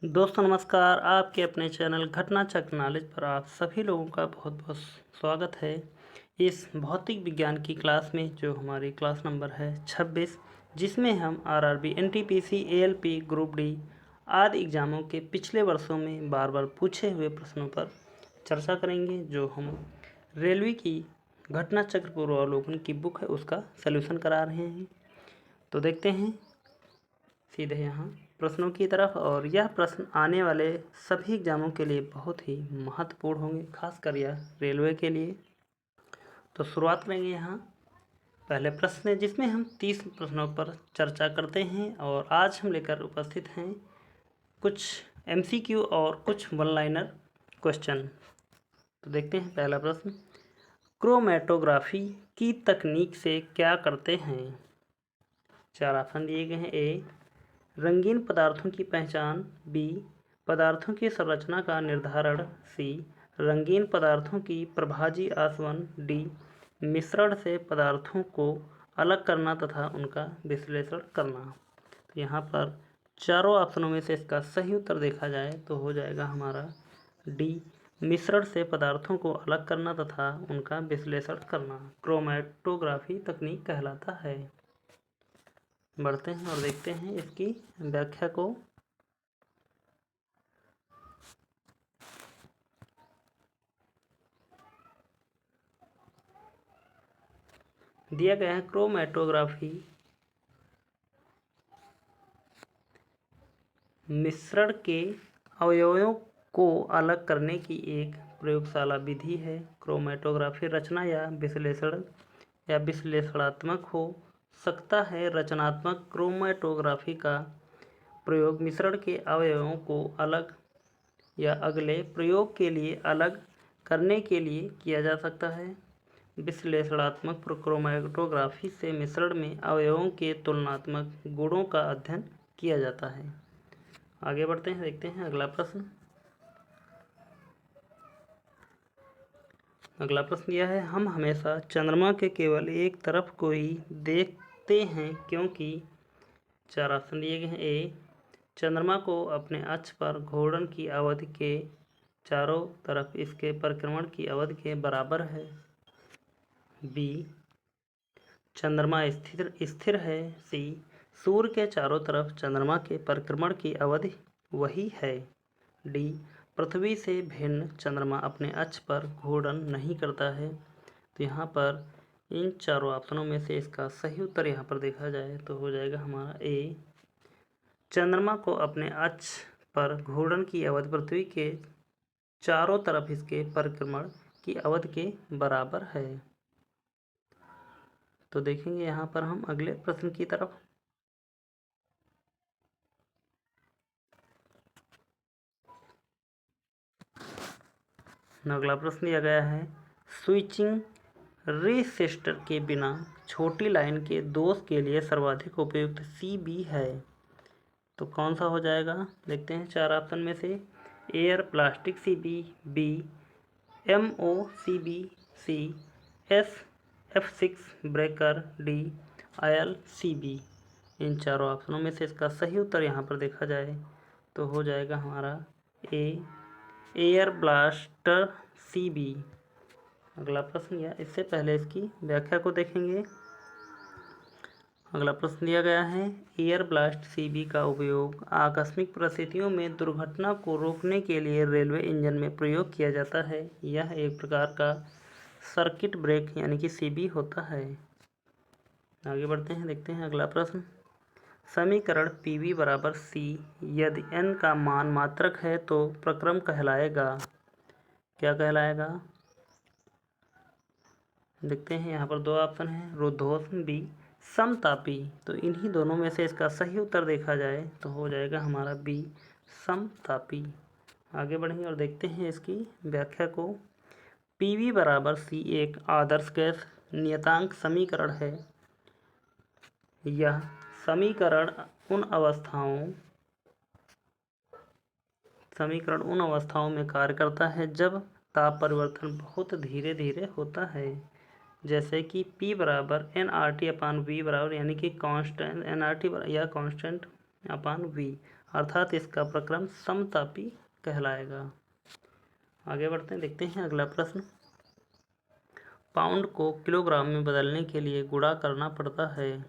दोस्तों नमस्कार। आपके अपने चैनल घटना चक्र नॉलेज पर आप सभी लोगों का बहुत बहुत स्वागत है। इस भौतिक विज्ञान की क्लास में जो हमारी क्लास नंबर है 26, जिसमें हम RRB, NTPC, ALP, group D आदि एग्ज़ामों के पिछले वर्षों में बार बार पूछे हुए प्रश्नों पर चर्चा करेंगे। जो हम रेलवे की घटना चक्र पूर्वावलोकन की बुक है उसका सलूशन करा रहे हैं। तो देखते हैं सीधे यहाँ प्रश्नों की तरफ। और यह प्रश्न आने वाले सभी एग्जामों के लिए बहुत ही महत्वपूर्ण होंगे, खासकर यह रेलवे के लिए। तो शुरुआत करेंगे यहाँ पहले प्रश्न है, जिसमें हम 30 प्रश्नों पर चर्चा करते हैं। और आज हम लेकर उपस्थित हैं कुछ एमसीक्यू और कुछ वन लाइनर क्वेश्चन। तो देखते हैं पहला प्रश्न, क्रोमेटोग्राफी की तकनीक से क्या करते हैं? 4 ऑप्शन दिए गए हैं। ए, रंगीन पदार्थों की पहचान। बी, पदार्थों की संरचना का निर्धारण। सी, रंगीन पदार्थों की प्रभाजी आसवन। डी, मिश्रण से पदार्थों को अलग करना तथा उनका विश्लेषण करना। तो यहाँ पर चारों ऑप्शनों में से इसका सही उत्तर देखा जाए तो हो जाएगा हमारा डी, मिश्रण से पदार्थों को अलग करना तथा उनका विश्लेषण करना क्रोमेटोग्राफी तकनीक कहलाता है। बढ़ते हैं और देखते हैं इसकी व्याख्या को। दिया गया है क्रोमेटोग्राफी मिश्रण के अवयवों को अलग करने की एक प्रयोगशाला विधि है। क्रोमेटोग्राफी रचना या विश्लेषण या विश्लेषणात्मक हो सकता है। रचनात्मक क्रोमेटोग्राफी का प्रयोग मिश्रण के अवयवों को अलग या अगले प्रयोग के लिए अलग करने के लिए किया जा सकता है। विश्लेषणात्मक क्रोमेटोग्राफी से मिश्रण में अवयवों के तुलनात्मक गुणों का अध्ययन किया जाता है। आगे बढ़ते हैं, देखते हैं अगला प्रश्न। अगला प्रश्न यह है, हम हमेशा चंद्रमा के केवल एक तरफ को ही देखते हैं क्योंकि 4 ऑप्शन दिए गए हैं। ए, चंद्रमा को अपने अक्ष पर घूर्णन की अवधि के चारों तरफ इसके परिक्रमण की अवधि के बराबर है। बी, चंद्रमा स्थिर है। सी, सूर्य के चारों तरफ चंद्रमा के परिक्रमण की अवधि वही है। डी, पृथ्वी से भिन्न चंद्रमा अपने अक्ष पर घूर्णन नहीं करता है। तो यहाँ पर इन चारों ऑप्शनों में से इसका सही उत्तर यहाँ पर देखा जाए तो हो जाएगा हमारा ए, चंद्रमा को अपने अक्ष पर घूर्णन की अवधि पृथ्वी के चारों तरफ इसके परिक्रमण की अवधि के बराबर है। तो देखेंगे यहाँ पर हम अगले प्रश्न की तरफ। अगला प्रश्न दिया गया है, स्विचिंग रेसिस्टर के बिना छोटी लाइन के दोष के लिए सर्वाधिक उपयुक्त CB है। तो कौन सा हो जाएगा, देखते हैं 4 ऑप्शन में से। Air plastic CB, B, MOCB, C, SF6 breaker, D, ILCB। इन चारों ऑप्शनों में से इसका सही उत्तर यहाँ पर देखा जाए तो हो जाएगा हमारा ए, एयर ब्लास्टर CB। अगला प्रश्न या इससे पहले इसकी व्याख्या को देखेंगे। अगला प्रश्न दिया गया है, एयर ब्लास्ट CB का उपयोग आकस्मिक परिस्थितियों में दुर्घटना को रोकने के लिए रेलवे इंजन में प्रयोग किया जाता है। यह एक प्रकार का सर्किट ब्रेक यानी कि CB होता है। आगे बढ़ते हैं, देखते हैं अगला प्रश्न। समीकरण PV बराबर C यदि n का मान मात्रक है तो प्रक्रम कहलाएगा। क्या कहलाएगा, देखते हैं यहाँ पर 2 ऑप्शन हैं, रुद्धोष्म, बी, समतापी। तो इन्हीं दोनों में से इसका सही उत्तर देखा जाए तो हो जाएगा हमारा बी, समतापी। आगे बढ़ेंगे और देखते हैं इसकी व्याख्या को। PV बराबर C एक आदर्श गैस नियतांक समीकरण है। यह समीकरण उन अवस्थाओं में कार्य करता है जब ताप परिवर्तन बहुत धीरे धीरे होता है, जैसे कि P बराबर nRT/V बराबर यानी कि कांस्टेंट nRT या कांस्टेंट/V। अर्थात इसका प्रक्रम समतापी कहलाएगा। आगे बढ़ते हैं, देखते हैं अगला प्रश्न। पाउंड को किलोग्राम में बदलने के लिए गुणा करना पड़ता है,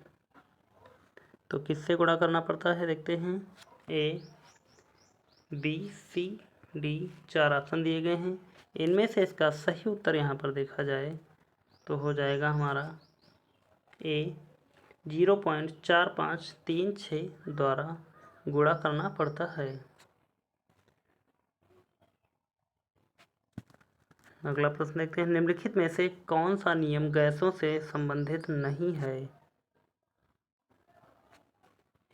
तो किससे गुणा करना पड़ता है देखते हैं। ए, बी, सी, डी, 4 ऑप्शन दिए गए हैं। इनमें से इसका सही उत्तर यहाँ पर देखा जाए तो हो जाएगा हमारा ए, 0.4536 द्वारा गुणा करना पड़ता है। अगला प्रश्न देखते हैं, निम्नलिखित में से कौन सा नियम गैसों से संबंधित नहीं है।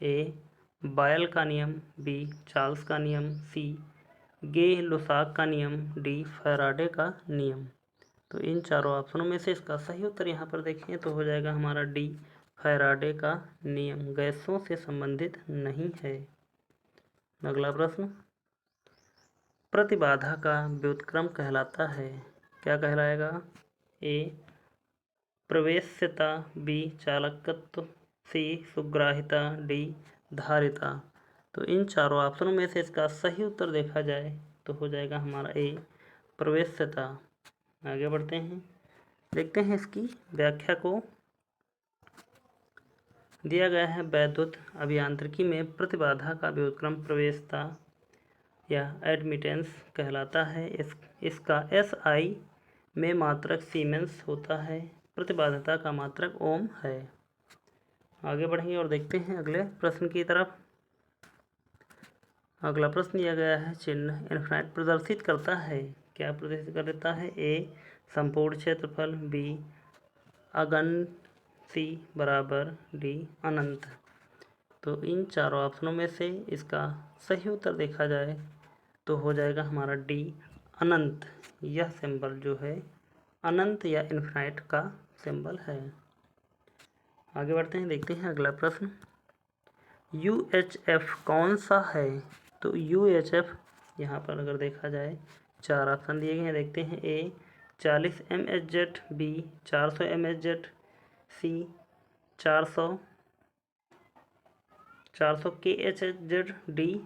ए, बायल का नियम, बी, चार्ल्स का नियम, सी, गे-लुसाक का नियम, डी, फैराडे का नियम। तो इन चारों ऑप्शनों में से इसका सही उत्तर यहाँ पर देखें तो हो जाएगा हमारा डी, फैराडे का नियम गैसों से संबंधित नहीं है। अगला प्रश्न, प्रतिबाधा का व्युत्क्रम कहलाता है, क्या कहलाएगा। ए, प्रवेश्यता, बी, चालकत्व, सी, सुग्राहिता, डी, धारिता। तो इन चारों ऑप्शनों में से इसका सही उत्तर देखा जाए तो हो जाएगा हमारा ए, प्रवेश्यता। आगे बढ़ते हैं, देखते हैं इसकी व्याख्या को। दिया गया है, वैद्युत अभियांत्रिकी में प्रतिबाधा का व्युत्क्रम प्रवेश्यता या एडमिटेंस कहलाता है। इसका SI में मात्रक सीमेंस होता है। प्रतिबाधता का मात्रक ओम है। आगे बढ़ेंगे और देखते हैं अगले प्रश्न की तरफ। अगला प्रश्न दिया गया है, चिन्ह इनफाइनाइट प्रदर्शित करता है, क्या प्रदर्शित कर देता है। ए, संपूर्ण क्षेत्रफल, बी, अगन, सी बराबर, डी, अनंत। तो इन चारों ऑप्शनों में से इसका सही उत्तर देखा जाए तो हो जाएगा हमारा डी, अनंत। यह सिंबल जो है अनंत या इनफाइनाइट का सिंबल है। आगे बढ़ते हैं, देखते हैं अगला प्रश्न। UHF कौन सा है। तो UHF यहाँ पर अगर देखा जाए 4 ऑप्शन दिए गए हैं, देखते हैं। ए, 40 MHz, बी, 400 MHz, सी, 400 kHz, डी,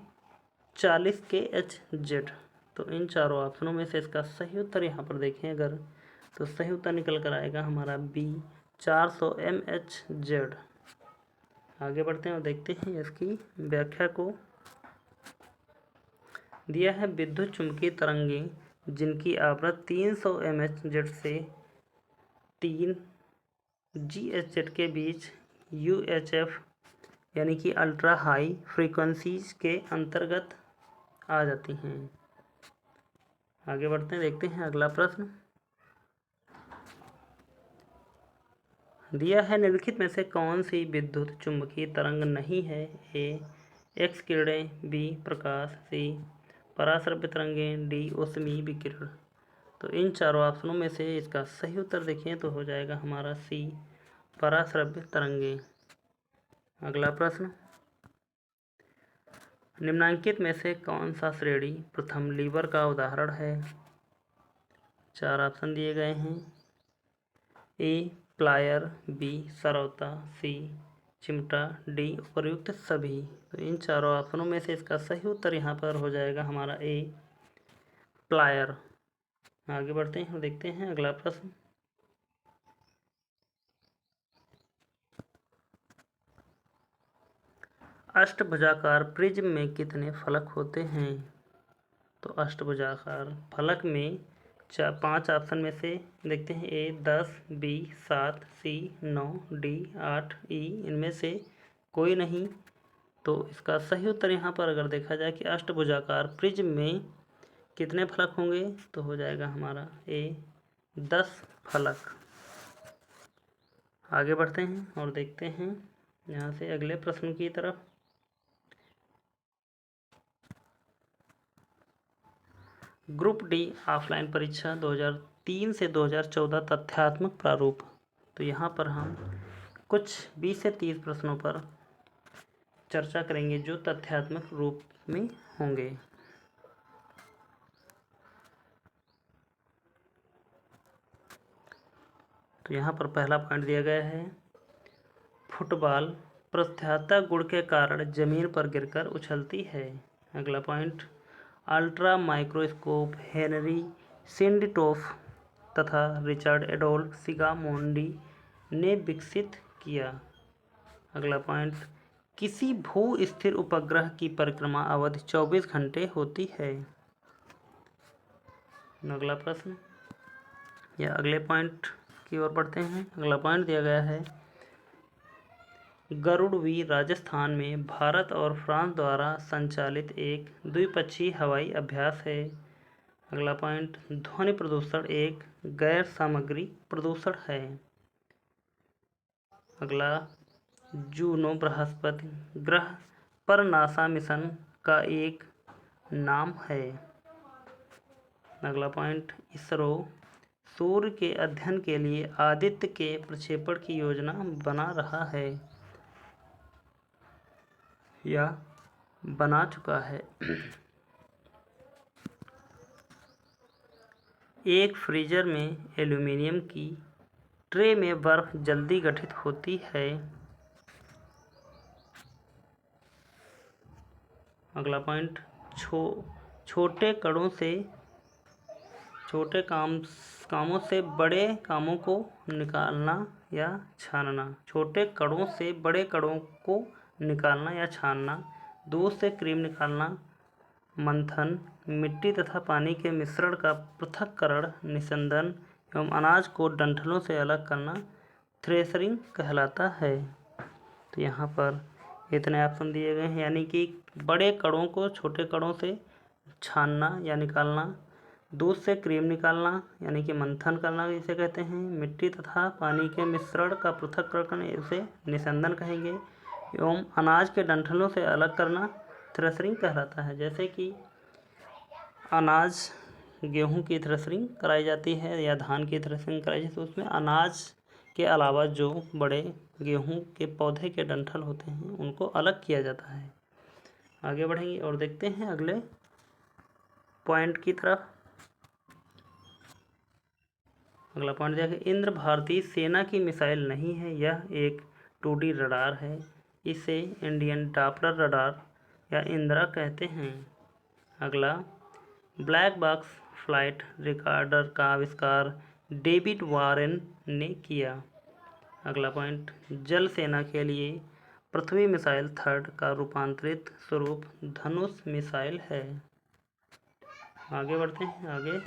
40 kHz। तो इन चारों ऑप्शनों में से इसका सही उत्तर यहाँ पर देखें अगर तो सही उत्तर निकल कर आएगा हमारा बी, 400 MHz। आगे बढ़ते हैं और देखते हैं इसकी व्याख्या को। दिया है, विद्युत चुम्बकीय तरंगें जिनकी आवृत्ति 300 MHz से 3 GHz के बीच UHF यानी कि अल्ट्रा हाई फ्रीक्वेंसीज के अंतर्गत आ जाती हैं। आगे बढ़ते हैं, देखते हैं अगला प्रश्न। दिया है, निम्नलिखित में से कौन सी विद्युत चुम्बकीय तरंग नहीं है। ए, एक्स किरणें, बी, प्रकाश, सी, पराश्रव्य तरंगें, डी, ऊष्मीय विकिरण। तो इन चारों ऑप्शनों में से इसका सही उत्तर देखें तो हो जाएगा हमारा सी, पराश्रव्य तरंगें। अगला प्रश्न, निम्नांकित में से कौन सा श्रेणी प्रथम लीवर का उदाहरण है। 4 ऑप्शन दिए गए हैं। ए, प्लायर, बी, सरौता, सी, चिमटा, डी, उपयुक्त सभी। तो इन चारों ऑप्शनों में से इसका सही उत्तर यहाँ पर हो जाएगा हमारा ए, प्लायर। आगे बढ़ते हैं और देखते हैं अगला प्रश्न। अष्टभुजाकार प्रिज्म में कितने फलक होते हैं। तो अष्टभुजाकार फलक में 5 ऑप्शन में से देखते हैं। ए, 10, बी, 7, सी, 9, डी, 8, ई। इनमें से कोई नहीं। तो इसका सही उत्तर यहाँ पर अगर देखा जाए कि अष्टभुजाकार प्रिज्म में कितने फलक होंगे तो हो जाएगा हमारा ए, 10 फलक। आगे बढ़ते हैं और देखते हैं यहाँ से अगले प्रश्न की तरफ। ग्रुप डी ऑफलाइन परीक्षा 2003 से 2014 तथ्यात्मक प्रारूप। तो यहाँ पर हम कुछ 20 से 30 प्रश्नों पर चर्चा करेंगे जो तथ्यात्मक रूप में होंगे। तो यहाँ पर पहला पॉइंट दिया गया है, फुटबॉल प्रत्यास्थता गुण के कारण जमीन पर गिरकर उछलती है? अगला पॉइंट, अल्ट्रा माइक्रोस्कोप हेनरी सिंडटोफ तथा रिचर्ड एडोल्फ सिगामोंडी ने विकसित किया? अगला पॉइंट, किसी भू स्थिर उपग्रह की परिक्रमा अवधि 24 घंटे होती है? अगला प्रश्न या अगले पॉइंट की ओर बढ़ते हैं। अगला पॉइंट दिया गया है, गरुड़ वीर राजस्थान में भारत और फ्रांस द्वारा संचालित एक द्विपक्षीय हवाई अभ्यास है। अगला पॉइंट, ध्वनि प्रदूषण एक गैर सामग्री प्रदूषण है। अगला, जूनो बृहस्पति ग्रह पर नासा मिशन का एक नाम है। अगला पॉइंट, इसरो सूर्य के अध्ययन के लिए आदित्य के प्रक्षेपण की योजना बना रहा है या बना चुका है। एक फ्रीजर में एल्यूमीनियम की ट्रे में बर्फ जल्दी गठित होती है। अगला पॉइंट, छोटे कामों से बड़े कामों को निकालना या छानना। छोटे कणों से बड़े कणों को निकालना या छानना, दूध से क्रीम निकालना, मंथन, मिट्टी तथा पानी के मिश्रण का पृथक्करण, निस्यंदन एवं अनाज को डंठलों से अलग करना थ्रेशरिंग कहलाता है। तो यहाँ पर इतने ऑप्शन दिए गए हैं, यानी कि बड़े कणों को छोटे कणों से छानना या निकालना, दूध से क्रीम निकालना यानी कि मंथन करना इसे कहते हैं, मिट्टी तथा पानी के मिश्रण का पृथक्करण इसे निस्यंदन कहेंगे, एवं अनाज के डंठलों से अलग करना थ्रेशरिंग कहलाता है। जैसे कि अनाज गेहूं की थ्रेशरिंग कराई जाती है या धान की थ्रेशरिंग कराई जाती है, तो उसमें अनाज के अलावा जो बड़े गेहूं के पौधे के डंठल होते हैं उनको अलग किया जाता है। आगे बढ़ेंगे और देखते हैं अगले पॉइंट की तरफ। अगला पॉइंट देखिए, इंद्र भारतीय सेना की मिसाइल नहीं है, यह एक 2D रडार है। इसे इंडियन डॉपलर रडार या इंदिरा कहते हैं। अगला, ब्लैक बॉक्स फ्लाइट रिकॉर्डर का आविष्कार डेविड वॉरेन ने किया। अगला पॉइंट, जल सेना के लिए पृथ्वी मिसाइल थर्ड का रूपांतरित स्वरूप धनुष मिसाइल है। आगे बढ़ते हैं आगे।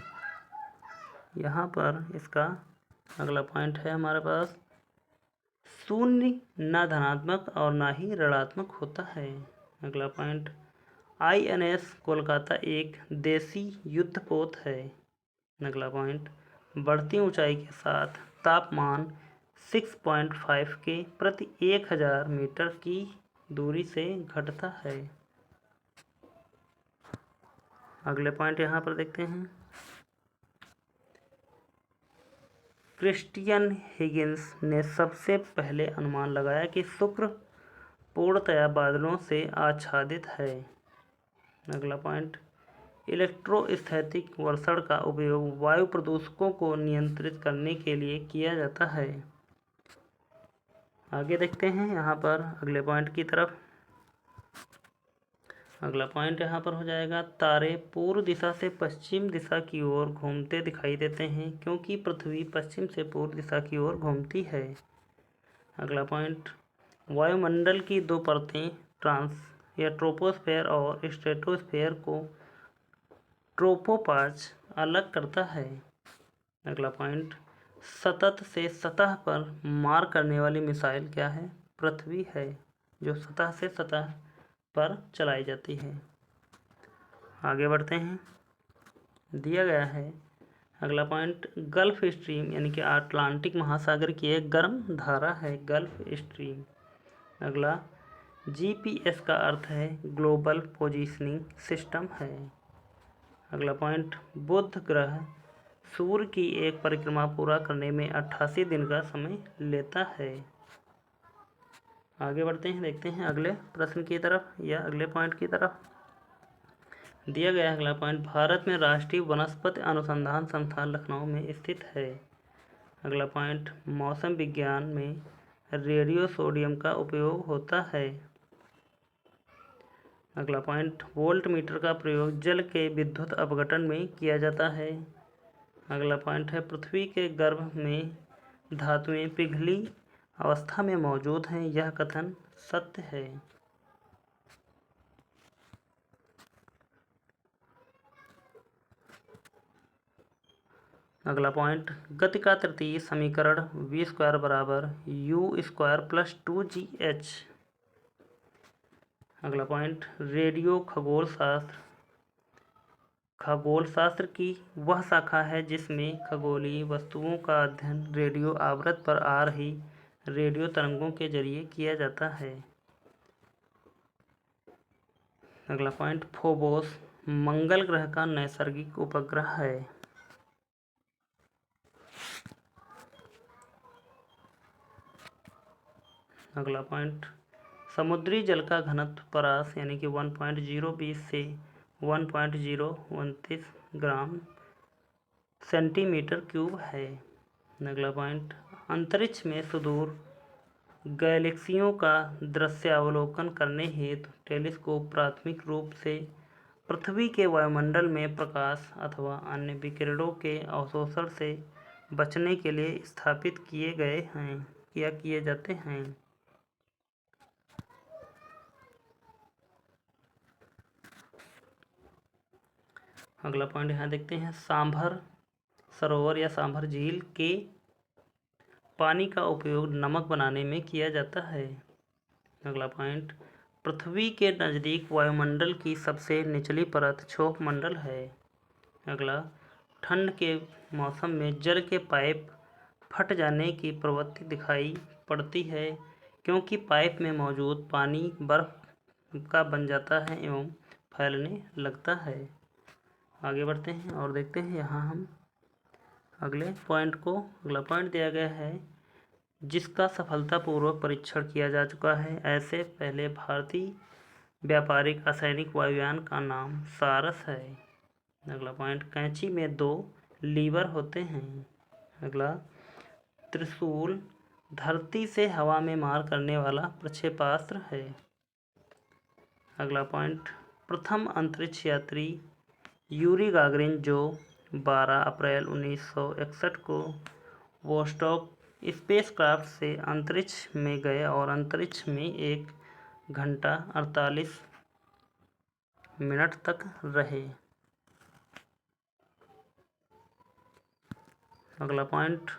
यहाँ पर इसका अगला पॉइंट है हमारे पास, शून्य न धनात्मक और ना ही ऋणात्मक होता है। अगला पॉइंट, INS कोलकाता एक देसी युद्धपोत है। अगला पॉइंट, बढ़ती ऊंचाई के साथ तापमान 6.5 के प्रति 1000 मीटर की दूरी से घटता है। अगले पॉइंट यहाँ पर देखते हैं, क्रिस्टियन हिगिंस ने सबसे पहले अनुमान लगाया कि शुक्र पूर्णतया बादलों से आच्छादित है। अगला पॉइंट, इलेक्ट्रोस्टैटिक वर्षण का उपयोग वायु प्रदूषकों को नियंत्रित करने के लिए किया जाता है। आगे देखते हैं यहाँ पर अगले पॉइंट की तरफ। अगला पॉइंट यहाँ पर हो जाएगा, तारे पूर्व दिशा से पश्चिम दिशा की ओर घूमते दिखाई देते हैं क्योंकि पृथ्वी पश्चिम से पूर्व दिशा की ओर घूमती है। अगला पॉइंट, वायुमंडल की दो परतें ट्रांस या ट्रोपोस्फेयर और स्ट्रेटोस्फेयर को ट्रोपोपॉज अलग करता है। अगला पॉइंट, सतत से सतह पर मार करने वाली मिसाइल क्या है? पृथ्वी है, जो सतह से सतह पर चलाई जाती है। आगे बढ़ते हैं, दिया गया है अगला पॉइंट, गल्फ स्ट्रीम यानी कि अटलांटिक महासागर की एक गर्म धारा है गल्फ स्ट्रीम। अगला, GPS का अर्थ है ग्लोबल पोजीशनिंग सिस्टम है। अगला पॉइंट, बुध ग्रह सूर्य की एक परिक्रमा पूरा करने में 88 दिन का समय लेता है। आगे बढ़ते हैं, देखते हैं अगले प्रश्न की तरफ या अगले पॉइंट की तरफ। दिया गया अगला पॉइंट, भारत में राष्ट्रीय वनस्पति अनुसंधान संस्थान लखनऊ में स्थित है। अगला पॉइंट, मौसम विज्ञान में रेडियो सोडियम का उपयोग होता है। अगला पॉइंट, वोल्ट मीटर का प्रयोग जल के विद्युत अपघटन में किया जाता है। अगला पॉइंट है, पृथ्वी के गर्भ में धातुएं पिघली अवस्था में मौजूद हैं, यह कथन सत्य है। अगला पॉइंट, गति का तृतीय समीकरण v² बराबर u² + 2gh। अगला पॉइंट, रेडियो खगोलशास्त्र की वह शाखा है जिसमें खगोलीय वस्तुओं का अध्ययन रेडियो आवृत्ति पर आ रही रेडियो तरंगों के जरिए किया जाता है। अगला पॉइंट, फोबोस मंगल ग्रह का नैसर्गिक उपग्रह है। अगला पॉइंट, समुद्री जल का घनत्व परास यानी कि 1.020 से 1.029 ग्राम सेंटीमीटर क्यूब है। अगला पॉइंट, अंतरिक्ष में सुदूर गैलेक्सियों का दृश्यावलोकन करने हेतु टेलीस्कोप प्राथमिक रूप से पृथ्वी के वायुमंडल में प्रकाश अथवा अन्य विकिरणों के अवशोषण से बचने के लिए स्थापित किए गए हैं या किए जाते हैं। अगला पॉइंट यहाँ देखते हैं, सांभर सरोवर या सांभर झील के पानी का उपयोग नमक बनाने में किया जाता है। अगला पॉइंट, पृथ्वी के नज़दीक वायुमंडल की सबसे निचली परत क्षोभ मंडल है। अगला, ठंड के मौसम में जल के पाइप फट जाने की प्रवृत्ति दिखाई पड़ती है क्योंकि पाइप में मौजूद पानी बर्फ का बन जाता है एवं फैलने लगता है। आगे बढ़ते हैं और देखते हैं यहाँ हम अगले पॉइंट को। अगला पॉइंट दिया गया है, जिसका सफलतापूर्वक परीक्षण किया जा चुका है। ऐसे पहले भारतीय व्यापारिक असैनिक वायुयान का नाम सारस है। अगला पॉइंट, कैंची में 2 लीवर होते हैं। अगला, त्रिशूल धरती से हवा में मार करने वाला प्रक्षेपास्त्र है। अगला पॉइंट, प्रथम अंतरिक्ष यात्री यूरी गागरिन जो 12 अप्रैल 1961 को वोस्टॉक स्पेसक्राफ्ट से अंतरिक्ष में गए और अंतरिक्ष में 1 घंटा 48 मिनट तक रहे। अगला पॉइंट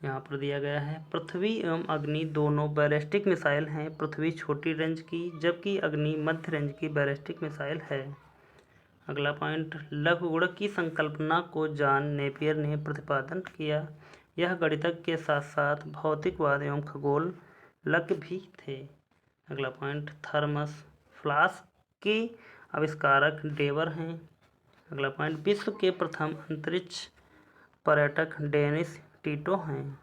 यहाँ पर दिया गया है, पृथ्वी एवं अग्नि दोनों बैलिस्टिक मिसाइल हैं। पृथ्वी छोटी रेंज की जबकि अग्नि मध्य रेंज की बैलिस्टिक मिसाइल है। अगला पॉइंट, लघुगुणक की संकल्पना को जॉन नेपियर ने प्रतिपादन किया। यह गणितज्ञ के साथ साथ भौतिकवाद एवं खगोलज्ञ भी थे। अगला पॉइंट, थर्मस फ्लास्क के आविष्कारक डेवर हैं। अगला पॉइंट, विश्व के प्रथम अंतरिक्ष पर्यटक डेनिस टिटो हैं।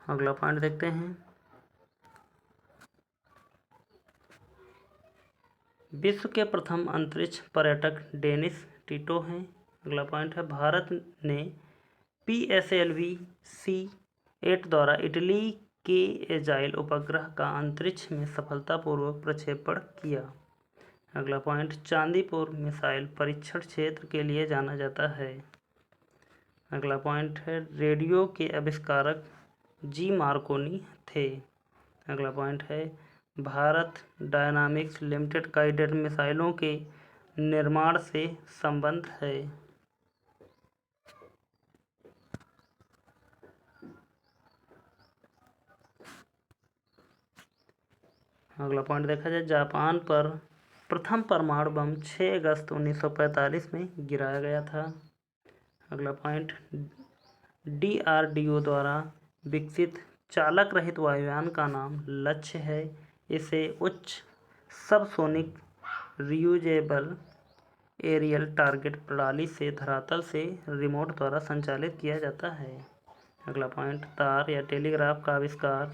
अगला पॉइंट देखते हैं, विश्व के प्रथम अंतरिक्ष पर्यटक डेनिस टिटो हैं। अगला पॉइंट है, भारत ने PSLV-C-8 द्वारा इटली के एजाइल उपग्रह का अंतरिक्ष में सफलतापूर्वक प्रक्षेपण किया। अगला पॉइंट, चांदीपुर मिसाइल परीक्षण क्षेत्र के लिए जाना जाता है। अगला पॉइंट है, रेडियो के आविष्कारक जी मार्कोनी थे। अगला पॉइंट है, भारत डायनामिक्स लिमिटेड गाइडेड मिसाइलों के निर्माण से संबंध है। अगला पॉइंट देखा जाए, जापान पर प्रथम परमाणु बम 6 अगस्त 1945 में गिराया गया था। अगला पॉइंट, DRDO द्वारा विकसित चालक रहित वायुयान का नाम लक्ष्य है। इसे उच्च सबसोनिक रियूजेबल एरियल टारगेट प्रणाली से धरातल से रिमोट द्वारा संचालित किया जाता है। अगला पॉइंट, तार या टेलीग्राफ का आविष्कार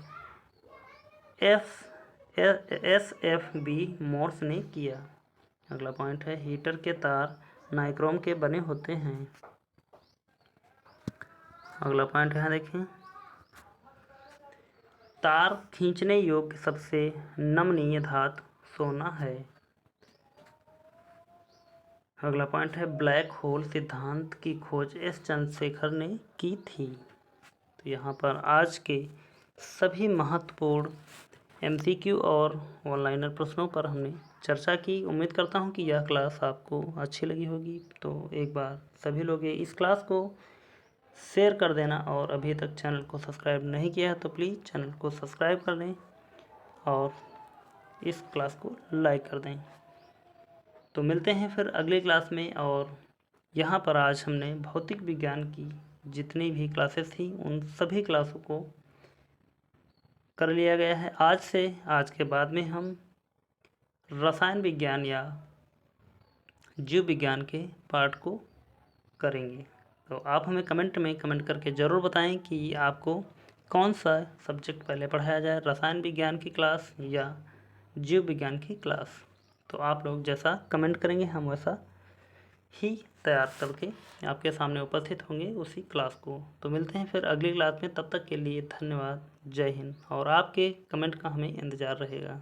SFB मोर्स ने किया। अगला पॉइंट है, हीटर के तार नाइक्रोम के बने होते हैं। अगला पॉइंट यहाँ देखें, तार खींचने योग्य सबसे नमनीय धातु सोना है। अगला पॉइंट है, ब्लैक होल सिद्धांत की खोज एस चंद्रशेखर ने की थी। तो यहाँ पर आज के सभी महत्वपूर्ण एमसीक्यू और ऑनलाइनर प्रश्नों पर हमने चर्चा की। उम्मीद करता हूँ कि यह क्लास आपको अच्छी लगी होगी। तो एक बार सभी लोग इस क्लास को शेयर कर देना, और अभी तक चैनल को सब्सक्राइब नहीं किया है तो प्लीज़ चैनल को सब्सक्राइब कर दें और इस क्लास को लाइक कर दें। तो मिलते हैं फिर अगली क्लास में। और यहाँ पर आज हमने भौतिक विज्ञान की जितनी भी क्लासेस थी उन सभी क्लासों को कर लिया गया है। आज के बाद में हम रसायन विज्ञान या जीव विज्ञान के पार्ट को करेंगे। तो आप हमें कमेंट में कमेंट करके ज़रूर बताएं कि आपको कौन सा सब्जेक्ट पहले पढ़ाया जाए, रसायन विज्ञान की क्लास या जीव विज्ञान की क्लास। तो आप लोग जैसा कमेंट करेंगे हम वैसा ही तैयार करके आपके सामने उपस्थित होंगे उसी क्लास को। तो मिलते हैं फिर अगली क्लास में, तब तक के लिए धन्यवाद, जय हिंद। और आपके कमेंट का हमें इंतज़ार रहेगा।